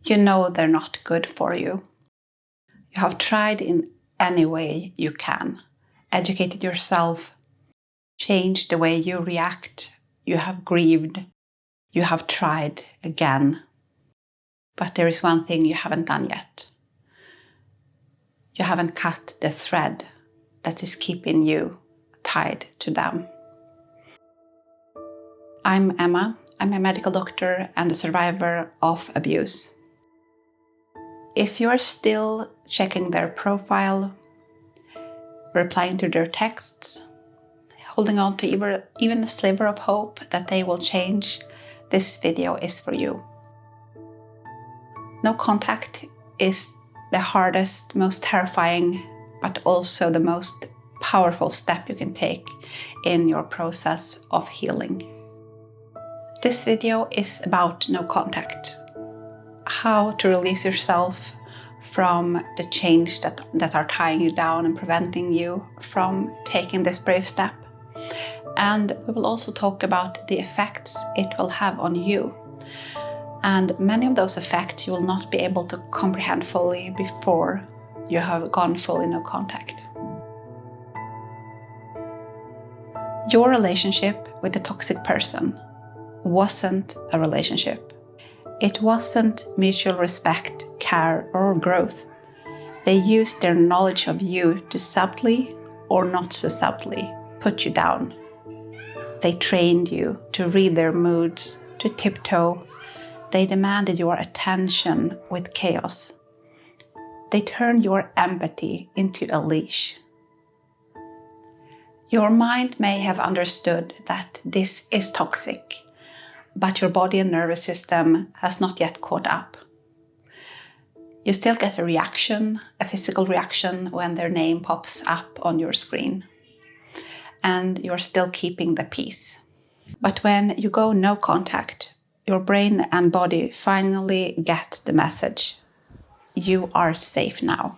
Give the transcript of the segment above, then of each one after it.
You know they're not good for you. You have tried in any way you can, educated yourself, changed the way you react, you have grieved, you have tried again. But there is one thing you haven't done yet. You haven't cut the thread that is keeping you tied to them. I'm Emma. I'm a medical doctor and a survivor of abuse. If you're still checking their profile, replying to their texts, holding on to even a sliver of hope that they will change, this video is for you. No contact is the hardest, most terrifying, but also the most powerful step you can take in your process of healing. This video is about no contact. How to release yourself from the chains that are tying you down and preventing you from taking this brave step. And we will also talk about the effects it will have on you. And many of those effects you will not be able to comprehend fully before you have gone fully no contact. Your relationship with a toxic person wasn't a relationship. It wasn't mutual respect, care, or growth. They used their knowledge of you to subtly, or not so subtly, put you down. They trained you to read their moods, to tiptoe. They demanded your attention with chaos. They turned your empathy into a leash. Your mind may have understood that this is toxic, but your body and nervous system has not yet caught up. You still get a reaction, a physical reaction, when their name pops up on your screen. And you're still keeping the peace. But when you go no contact, your brain and body finally get the message. You are safe now.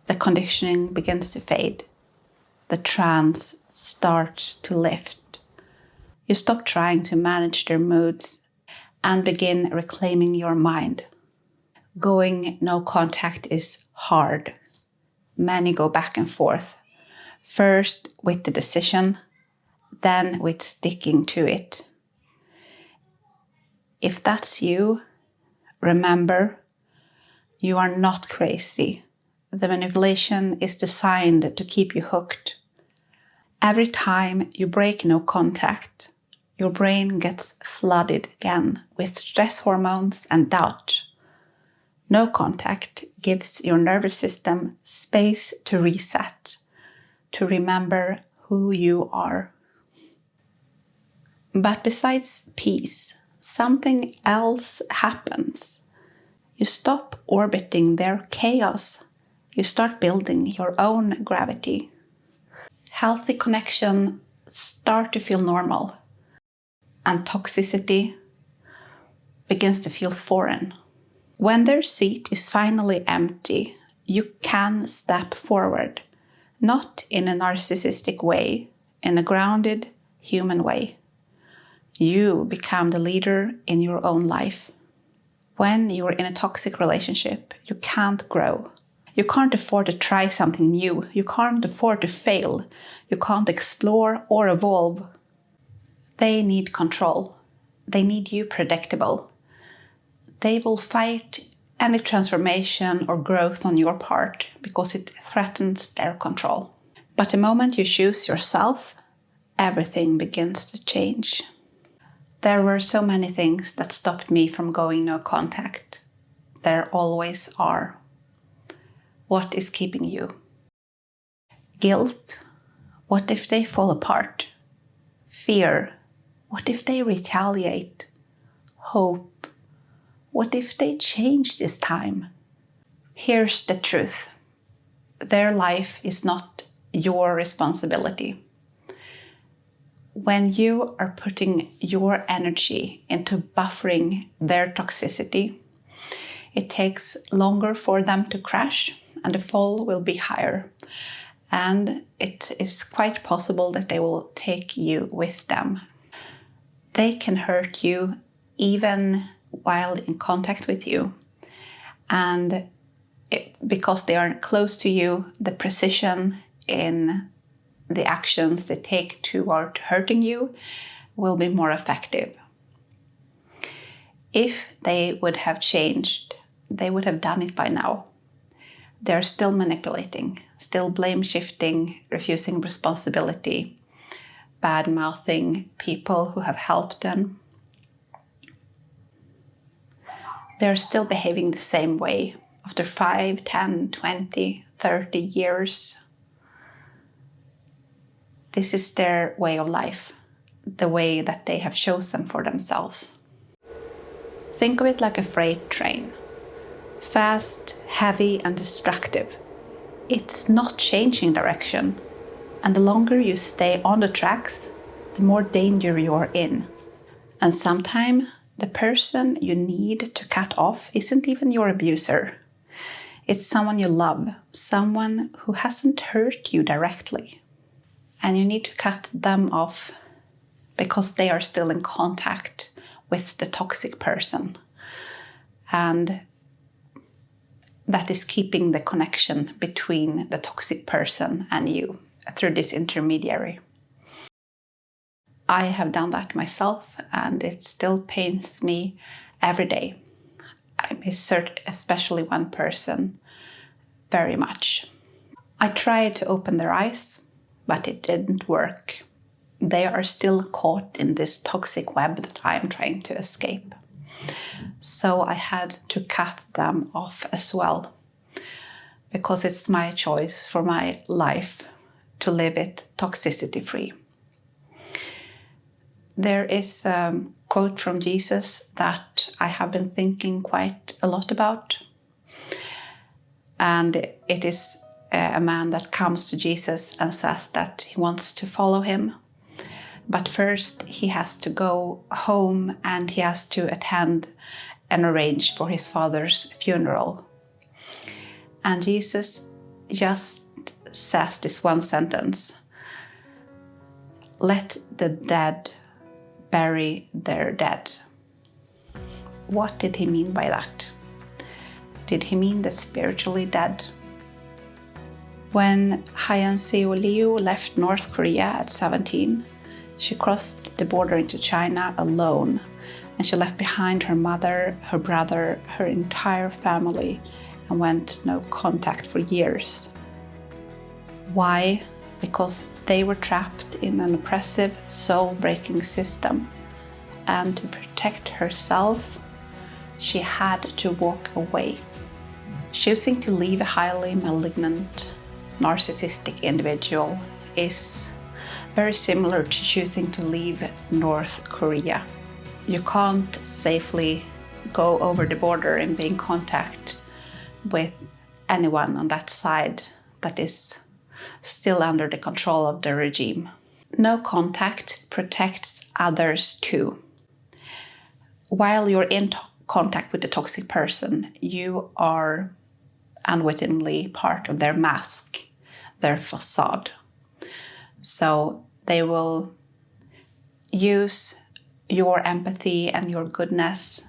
The conditioning begins to fade. The trance starts to lift. You stop trying to manage their moods and begin reclaiming your mind. Going no contact is hard. Many go back and forth. First with the decision, then with sticking to it. If that's you, remember, you are not crazy. The manipulation is designed to keep you hooked. Every time you break no contact, your brain gets flooded again with stress hormones and doubt. No contact gives your nervous system space to reset, to remember who you are. But besides peace, something else happens. You stop orbiting their chaos. You start building your own gravity. Healthy connection start to feel normal, and toxicity begins to feel foreign. When their seat is finally empty, you can step forward, not in a narcissistic way, in a grounded human way. You become the leader in your own life. When you're in a toxic relationship, you can't grow. You can't afford to try something new. You can't afford to fail. You can't explore or evolve. They need control. They need you predictable. They will fight any transformation or growth on your part because it threatens their control. But the moment you choose yourself, everything begins to change. There were so many things that stopped me from going no contact. There always are. What is keeping you? Guilt. What if they fall apart? Fear. What if they retaliate? Hope. What if they change this time? Here's the truth. Their life is not your responsibility. When you are putting your energy into buffering their toxicity, it takes longer for them to crash and the fall will be higher. And it is quite possible that they will take you with them. They can hurt you even while in contact with you. And because they are close to you, the precision in the actions they take toward hurting you will be more effective. If they would have changed, they would have done it by now. They're still manipulating, still blame shifting, refusing responsibility, bad-mouthing people who have helped them. They're still behaving the same way after 5, 10, 20, 30 years. This is their way of life, the way that they have chosen for themselves. Think of it like a freight train. Fast, heavy, and destructive. It's not changing direction. And the longer you stay on the tracks, the more danger you're in. And sometimes the person you need to cut off isn't even your abuser. It's someone you love, someone who hasn't hurt you directly. And you need to cut them off because they are still in contact with the toxic person. And that is keeping the connection between the toxic person and you through this intermediary. I have done that myself, and it still pains me every day. I miss especially one person very much. I tried to open their eyes, but it didn't work. They are still caught in this toxic web that I am trying to escape. So I had to cut them off as well, because it's my choice for my life to live it toxicity-free. There is a quote from Jesus that I have been thinking quite a lot about. And it is a man that comes to Jesus and says that he wants to follow him. But first he has to go home and he has to attend and arrange for his father's funeral. And Jesus just says this one sentence: "Let the dead bury their dead." What did he mean by that? Did he mean the spiritually dead? When Hyeon Seo Liu left North Korea at 17, she crossed the border into China alone, and she left behind her mother, her brother, her entire family, and went no contact for years. Why? Because they were trapped in an oppressive, soul-breaking system. And to protect herself, she had to walk away. Choosing to leave a highly malignant, narcissistic individual is very similar to choosing to leave North Korea. You can't safely go over the border and be in contact with anyone on that side that is still under the control of the regime. No contact protects others too. While you're in contact with the toxic person, you are unwittingly part of their mask, their facade. So they will use your empathy and your goodness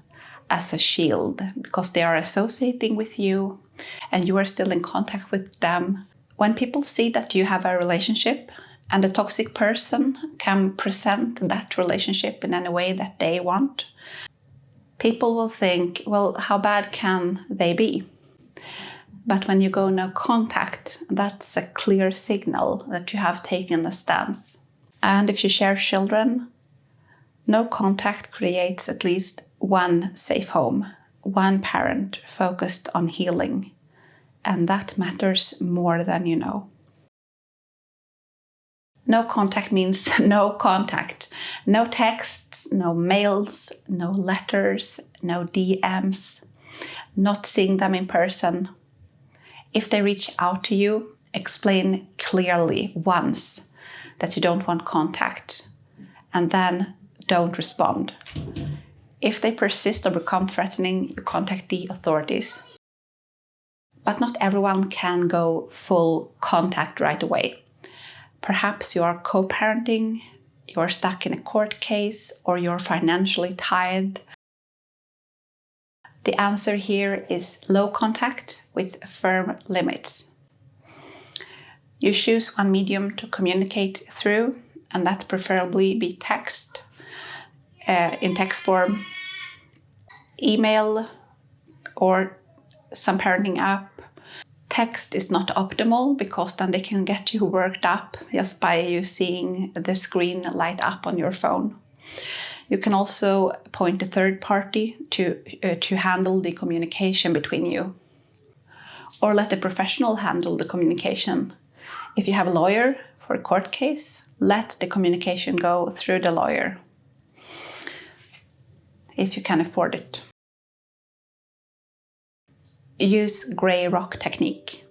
as a shield because they are associating with you and you are still in contact with them. When people see that you have a relationship and the toxic person can present that relationship in any way that they want, people will think, well, how bad can they be? But when you go no contact, that's a clear signal that you have taken a stance. And if you share children, no contact creates at least one safe home, one parent focused on healing. And that matters more than you know. No contact means no contact. No texts, no mails, no letters, no DMs, not seeing them in person. If they reach out to you, explain clearly once that you don't want contact, and then don't respond. If they persist or become threatening, you contact the authorities. But not everyone can go full contact right away. Perhaps you are co-parenting, you're stuck in a court case, or you're financially tied. The answer here is low contact with firm limits. You choose one medium to communicate through, and that preferably be text, in text form, email, or some parenting app. Text is not optimal because then they can get you worked up just by you seeing the screen light up on your phone. You can also appoint a third party to handle the communication between you, or let a professional handle the communication. If you have a lawyer for a court case, let the communication go through the lawyer, if you can afford it. Use gray rock technique.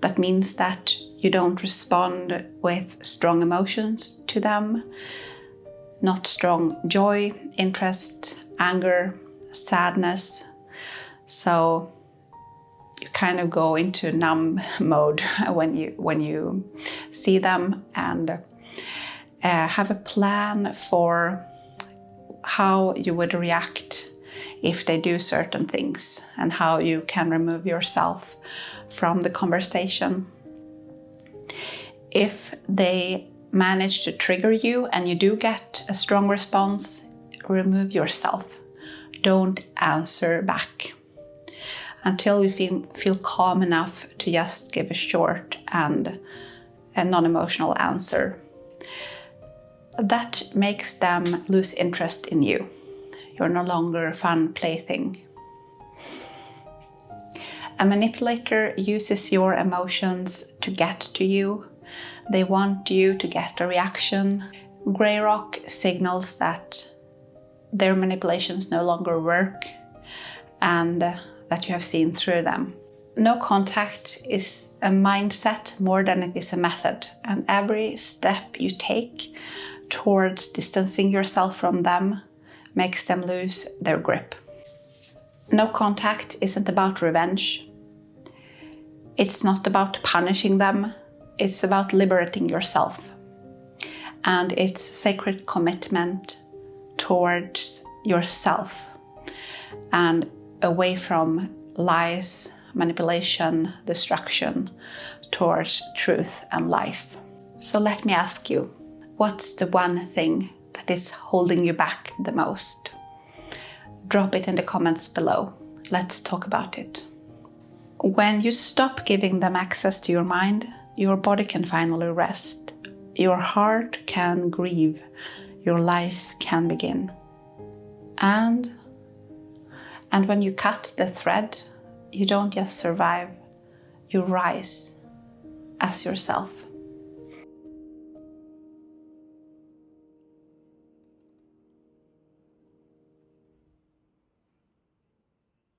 That means that you don't respond with strong emotions to them, not strong joy, interest, anger, sadness. So you kind of go into numb mode when you see them, and have a plan for how you would react if they do certain things, and how you can remove yourself from the conversation. If they manage to trigger you and you do get a strong response, remove yourself. Don't answer back until you feel calm enough to just give a short and a non-emotional answer. That makes them lose interest in you. You're no longer a fun plaything. A manipulator uses your emotions to get to you. They want you to get a reaction. Grey rock signals that their manipulations no longer work and that you have seen through them. No contact is a mindset more than it is a method, and every step you take towards distancing yourself from them makes them lose their grip. No contact isn't about revenge. It's not about punishing them. It's about liberating yourself. And it's sacred commitment towards yourself and away from lies, manipulation, destruction, towards truth and life. So let me ask you, what's the one thing that is holding you back the most? Drop it in the comments below. Let's talk about it. When you stop giving them access to your mind, your body can finally rest. Your heart can grieve. Your life can begin. And when you cut the thread, you don't just survive, you rise as yourself.